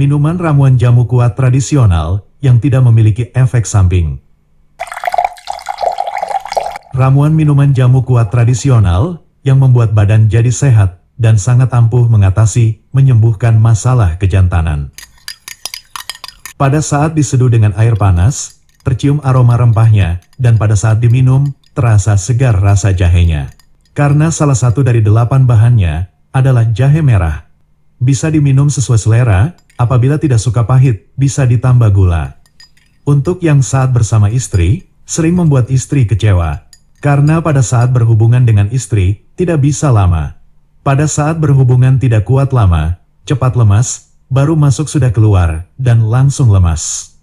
Minuman ramuan jamu kuat tradisional yang tidak memiliki efek samping. Ramuan minuman jamu kuat tradisional yang membuat badan jadi sehat dan sangat ampuh mengatasi, menyembuhkan masalah kejantanan. Pada saat diseduh dengan air panas, tercium aroma rempahnya, dan pada saat diminum, terasa segar rasa jahenya. Karena salah satu dari 8 bahannya adalah jahe merah. Bisa diminum sesuai selera, apabila tidak suka pahit, bisa ditambah gula. Untuk yang saat bersama istri, sering membuat istri kecewa. Karena pada saat berhubungan dengan istri, tidak bisa lama. Pada saat berhubungan tidak kuat lama, cepat lemas, baru masuk sudah keluar, dan langsung lemas.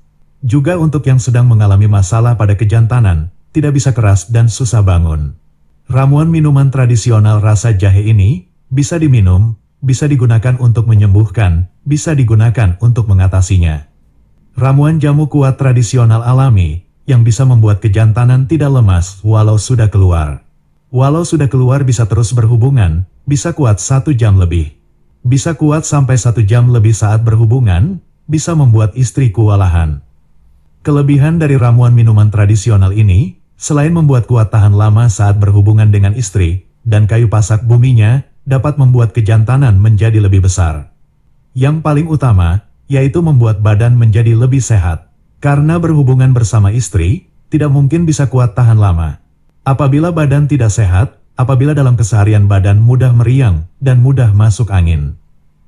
Juga untuk yang sedang mengalami masalah pada kejantanan, tidak bisa keras dan susah bangun. Ramuan minuman tradisional rasa jahe ini, bisa diminum, bisa digunakan untuk menyembuhkan, bisa digunakan untuk mengatasinya. Ramuan jamu kuat tradisional alami, yang bisa membuat kejantanan tidak lemas walau sudah keluar. Walau sudah keluar bisa terus berhubungan, bisa kuat 1 jam lebih. Bisa kuat sampai 1 jam lebih saat berhubungan, bisa membuat istri kewalahan. Kelebihan dari ramuan minuman tradisional ini, selain membuat kuat tahan lama saat berhubungan dengan istri, dan kayu pasak buminya, dapat membuat kejantanan menjadi lebih besar. Yang paling utama, yaitu membuat badan menjadi lebih sehat. Karena berhubungan bersama istri, tidak mungkin bisa kuat tahan lama. Apabila badan tidak sehat, apabila dalam keseharian badan mudah meriang, dan mudah masuk angin.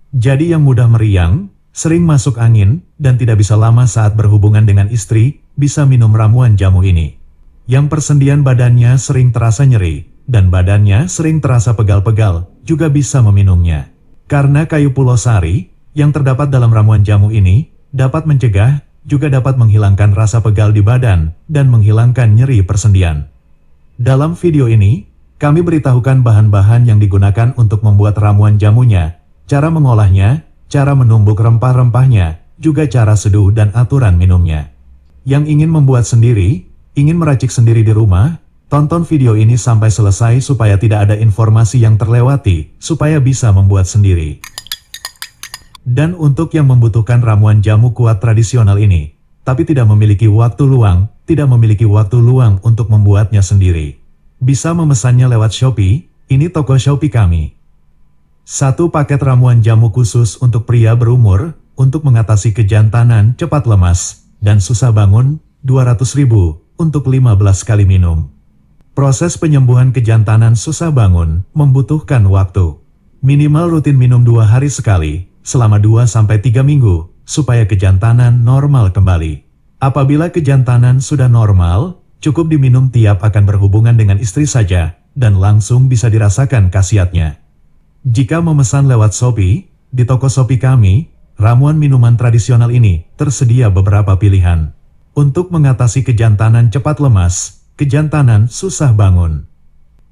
Jadi yang mudah meriang, sering masuk angin, dan tidak bisa lama saat berhubungan dengan istri, bisa minum ramuan jamu ini. Yang persendian badannya sering terasa nyeri, dan badannya sering terasa pegal-pegal, juga bisa meminumnya. Karena kayu pulau sari, yang terdapat dalam ramuan jamu ini, dapat mencegah, juga dapat menghilangkan rasa pegal di badan, dan menghilangkan nyeri persendian. Dalam video ini, kami beritahukan bahan-bahan yang digunakan untuk membuat ramuan jamunya, cara mengolahnya, cara menumbuk rempah-rempahnya, juga cara seduh dan aturan minumnya. Yang ingin membuat sendiri, ingin meracik sendiri di rumah, tonton video ini sampai selesai supaya tidak ada informasi yang terlewati, supaya bisa membuat sendiri. Dan untuk yang membutuhkan ramuan jamu kuat tradisional ini, tapi tidak memiliki waktu luang, tidak memiliki waktu luang untuk membuatnya sendiri, bisa memesannya lewat Shopee, ini toko Shopee kami. 1 paket ramuan jamu khusus untuk pria berumur, untuk mengatasi kejantanan cepat lemas, dan susah bangun, 200.000, untuk 15 kali minum. Proses penyembuhan kejantanan susah bangun, membutuhkan waktu. Minimal rutin minum 2 hari sekali, selama 2-3 minggu, supaya kejantanan normal kembali. Apabila kejantanan sudah normal, cukup diminum tiap akan berhubungan dengan istri saja, dan langsung bisa dirasakan khasiatnya. Jika memesan lewat Shopee, di toko Shopee kami, ramuan minuman tradisional ini tersedia beberapa pilihan. Untuk mengatasi kejantanan cepat lemas, kejantanan susah bangun.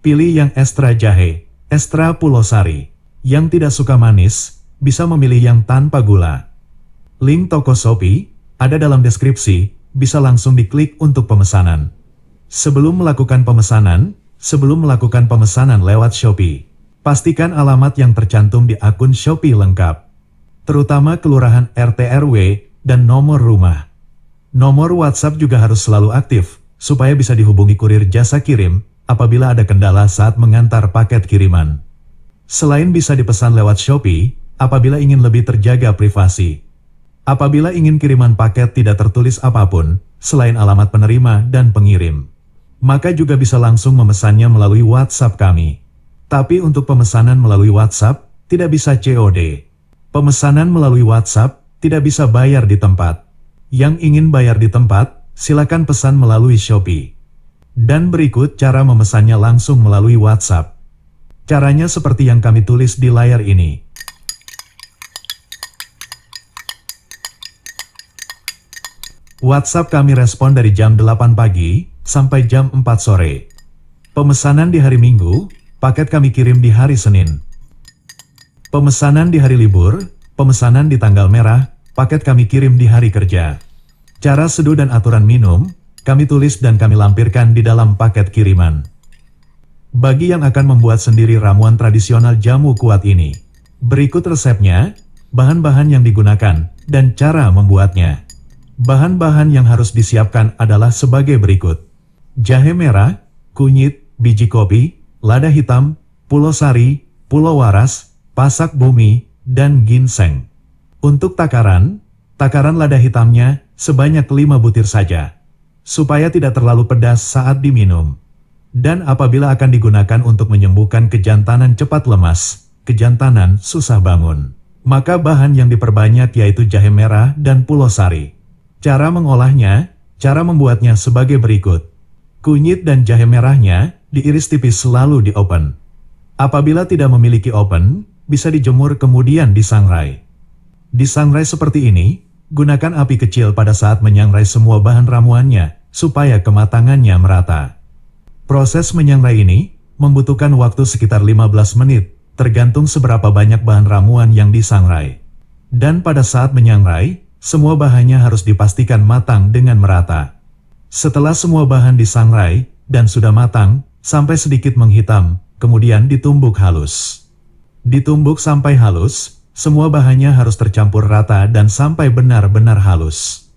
Pilih yang ekstra jahe, ekstra pulau sari. Yang tidak suka manis, bisa memilih yang tanpa gula. Link toko Shopee ada dalam deskripsi, bisa langsung diklik untuk pemesanan. Sebelum melakukan pemesanan lewat Shopee, pastikan alamat yang tercantum di akun Shopee lengkap, terutama kelurahan RT RW dan nomor rumah. Nomor WhatsApp juga harus selalu aktif, supaya bisa dihubungi kurir jasa kirim apabila ada kendala saat mengantar paket kiriman. Selain bisa dipesan lewat Shopee, apabila ingin lebih terjaga privasi. Apabila ingin kiriman paket tidak tertulis apapun, selain alamat penerima dan pengirim, maka juga bisa langsung memesannya melalui WhatsApp kami. Tapi untuk pemesanan melalui WhatsApp, tidak bisa COD. Pemesanan melalui WhatsApp, tidak bisa bayar di tempat. Yang ingin bayar di tempat, silakan pesan melalui Shopee. Dan berikut cara memesannya langsung melalui WhatsApp. Caranya seperti yang kami tulis di layar ini. WhatsApp kami respon dari jam 8 pagi sampai jam 4 sore. Pemesanan di hari Minggu, paket kami kirim di hari Senin. Pemesanan di hari libur, pemesanan di tanggal merah, paket kami kirim di hari kerja. Cara seduh dan aturan minum, kami tulis dan kami lampirkan di dalam paket kiriman. Bagi yang akan membuat sendiri ramuan tradisional jamu kuat ini, berikut resepnya, bahan-bahan yang digunakan, dan cara membuatnya. Bahan-bahan yang harus disiapkan adalah sebagai berikut. Jahe merah, kunyit, biji kopi, lada hitam, pulo sari, pulo waras, pasak bumi, dan ginseng. Untuk takaran lada hitamnya sebanyak 5 butir saja, supaya tidak terlalu pedas saat diminum. Dan apabila akan digunakan untuk menyembuhkan kejantanan cepat lemas, kejantanan susah bangun, maka bahan yang diperbanyak yaitu jahe merah dan pulo sari. Cara mengolahnya, cara membuatnya sebagai berikut. Kunyit dan jahe merahnya diiris tipis lalu di-oven. Apabila tidak memiliki oven, bisa dijemur kemudian disangrai. Disangrai seperti ini, gunakan api kecil pada saat menyangrai semua bahan ramuannya, supaya kematangannya merata. Proses menyangrai ini membutuhkan waktu sekitar 15 menit, tergantung seberapa banyak bahan ramuan yang disangrai. Dan pada saat menyangrai, semua bahannya harus dipastikan matang dengan merata. Setelah semua bahan disangrai dan sudah matang, sampai sedikit menghitam, kemudian ditumbuk halus. Ditumbuk sampai halus, semua bahannya harus tercampur rata dan sampai benar-benar halus.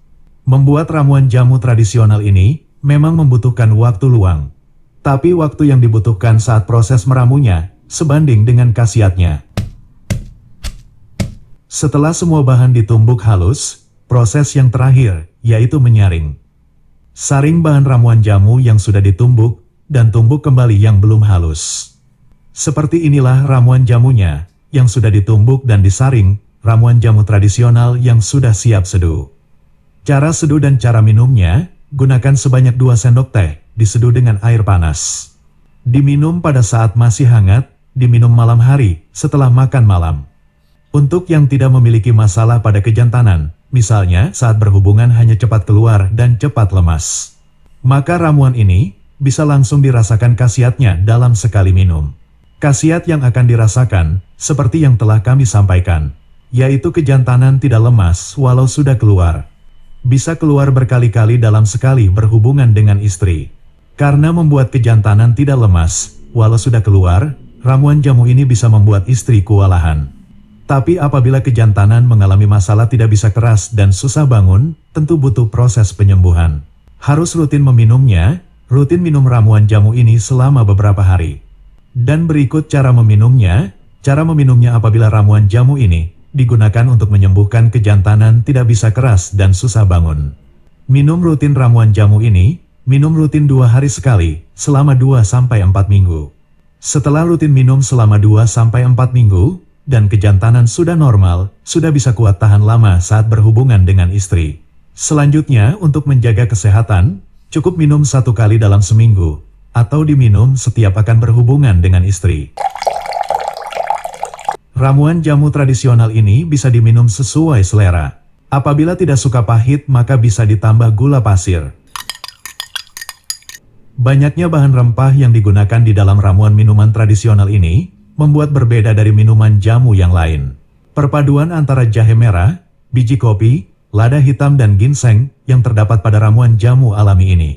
Membuat ramuan jamu tradisional ini memang membutuhkan waktu luang. Tapi waktu yang dibutuhkan saat proses meramunya sebanding dengan khasiatnya. Setelah semua bahan ditumbuk halus, proses yang terakhir yaitu menyaring. Saring bahan ramuan jamu yang sudah ditumbuk dan tumbuk kembali yang belum halus. Seperti inilah ramuan jamunya yang sudah ditumbuk dan disaring, ramuan jamu tradisional yang sudah siap seduh. Cara seduh dan cara minumnya, gunakan sebanyak 2 sendok teh, diseduh dengan air panas. Diminum pada saat masih hangat, diminum malam hari setelah makan malam. Untuk yang tidak memiliki masalah pada kejantanan, misalnya saat berhubungan hanya cepat keluar dan cepat lemas, maka ramuan ini bisa langsung dirasakan khasiatnya dalam sekali minum. Khasiat yang akan dirasakan, seperti yang telah kami sampaikan, yaitu kejantanan tidak lemas walau sudah keluar. Bisa keluar berkali-kali dalam sekali berhubungan dengan istri. Karena membuat kejantanan tidak lemas, walau sudah keluar, ramuan jamu ini bisa membuat istri kewalahan. Tapi apabila kejantanan mengalami masalah tidak bisa keras dan susah bangun, tentu butuh proses penyembuhan. Harus rutin meminumnya, rutin minum ramuan jamu ini selama beberapa hari. Dan berikut cara meminumnya. Cara meminumnya apabila ramuan jamu ini digunakan untuk menyembuhkan kejantanan tidak bisa keras dan susah bangun. Minum rutin ramuan jamu ini, minum rutin 2 hari sekali, selama 2-4 minggu. Setelah rutin minum selama 2-4 minggu, dan kejantanan sudah normal, sudah bisa kuat tahan lama saat berhubungan dengan istri. Selanjutnya, untuk menjaga kesehatan, cukup minum 1 kali dalam seminggu, atau diminum setiap akan berhubungan dengan istri. Ramuan jamu tradisional ini bisa diminum sesuai selera. Apabila tidak suka pahit, maka bisa ditambah gula pasir. Banyaknya bahan rempah yang digunakan di dalam ramuan minuman tradisional ini membuat berbeda dari minuman jamu yang lain. Perpaduan antara jahe merah, biji kopi, lada hitam dan ginseng yang terdapat pada ramuan jamu alami ini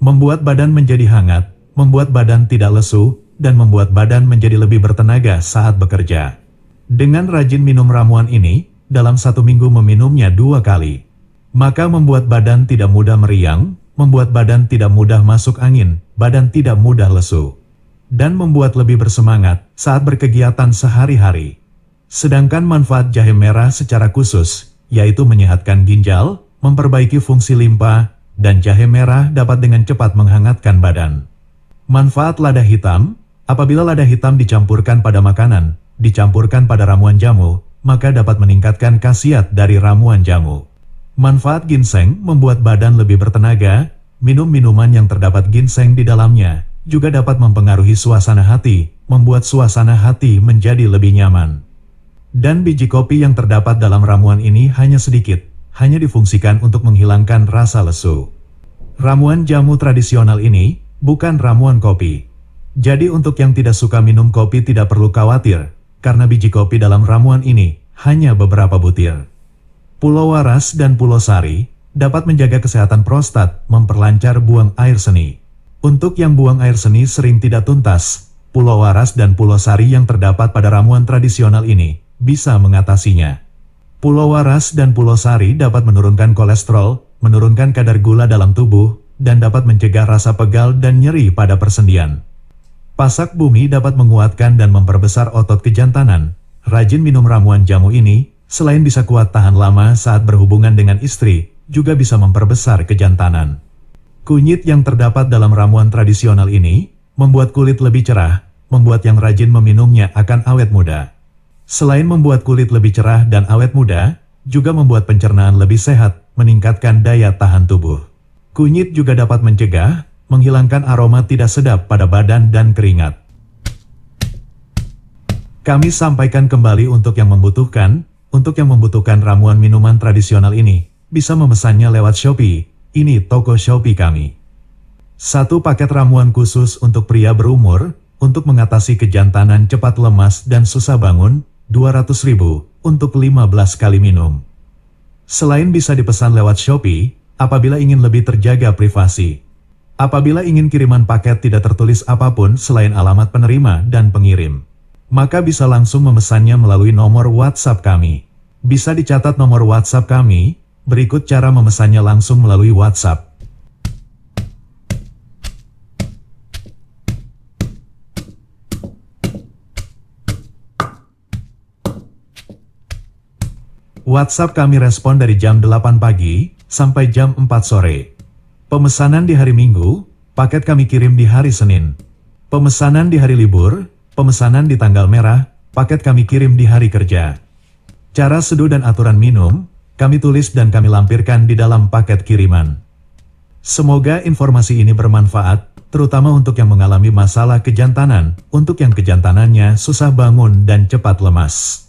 membuat badan menjadi hangat, membuat badan tidak lesu, dan membuat badan menjadi lebih bertenaga saat bekerja. Dengan rajin minum ramuan ini, dalam 1 minggu meminumnya 2 kali, maka membuat badan tidak mudah meriang, membuat badan tidak mudah masuk angin, badan tidak mudah lesu, dan membuat lebih bersemangat saat berkegiatan sehari-hari. Sedangkan manfaat jahe merah secara khusus, yaitu menyehatkan ginjal, memperbaiki fungsi limpa, dan jahe merah dapat dengan cepat menghangatkan badan. Manfaat lada hitam, apabila lada hitam dicampurkan pada makanan, dicampurkan pada ramuan jamu, maka dapat meningkatkan khasiat dari ramuan jamu. Manfaat ginseng membuat badan lebih bertenaga, minum minuman yang terdapat ginseng di dalamnya juga dapat mempengaruhi suasana hati, membuat suasana hati menjadi lebih nyaman. Dan biji kopi yang terdapat dalam ramuan ini hanya sedikit, hanya difungsikan untuk menghilangkan rasa lesu. Ramuan jamu tradisional ini bukan ramuan kopi. Jadi untuk yang tidak suka minum kopi tidak perlu khawatir, karena biji kopi dalam ramuan ini hanya beberapa butir. Pulo waras dan pulo sari dapat menjaga kesehatan prostat, memperlancar buang air seni. Untuk yang buang air seni sering tidak tuntas, pulo waras dan pulo sari yang terdapat pada ramuan tradisional ini bisa mengatasinya. Pulau Waras dan Pulau Sari dapat menurunkan kolesterol, menurunkan kadar gula dalam tubuh, dan dapat mencegah rasa pegal dan nyeri pada persendian. Pasak bumi dapat menguatkan dan memperbesar otot kejantanan. Rajin minum ramuan jamu ini, selain bisa kuat tahan lama saat berhubungan dengan istri, juga bisa memperbesar kejantanan. Kunyit yang terdapat dalam ramuan tradisional ini, membuat kulit lebih cerah, membuat yang rajin meminumnya akan awet muda. Selain membuat kulit lebih cerah dan awet muda, juga membuat pencernaan lebih sehat, meningkatkan daya tahan tubuh. Kunyit juga dapat mencegah, menghilangkan aroma tidak sedap pada badan dan keringat. Kami sampaikan kembali untuk yang membutuhkan ramuan minuman tradisional ini, bisa memesannya lewat Shopee. Ini toko Shopee kami. 1 paket ramuan khusus untuk pria berumur, untuk mengatasi kejantanan cepat lemas dan susah bangun, 200.000 untuk 15 kali minum. Selain bisa dipesan lewat Shopee, apabila ingin lebih terjaga privasi. Apabila ingin kiriman paket tidak tertulis apapun selain alamat penerima dan pengirim, maka bisa langsung memesannya melalui nomor WhatsApp kami. Bisa dicatat nomor WhatsApp kami, berikut cara memesannya langsung melalui WhatsApp. WhatsApp kami respon dari jam 8 pagi sampai jam 4 sore. Pemesanan di hari Minggu, paket kami kirim di hari Senin. Pemesanan di hari libur, pemesanan di tanggal merah, paket kami kirim di hari kerja. Cara seduh dan aturan minum, kami tulis dan kami lampirkan di dalam paket kiriman. Semoga informasi ini bermanfaat, terutama untuk yang mengalami masalah kejantanan, untuk yang kejantanannya susah bangun dan cepat lemas.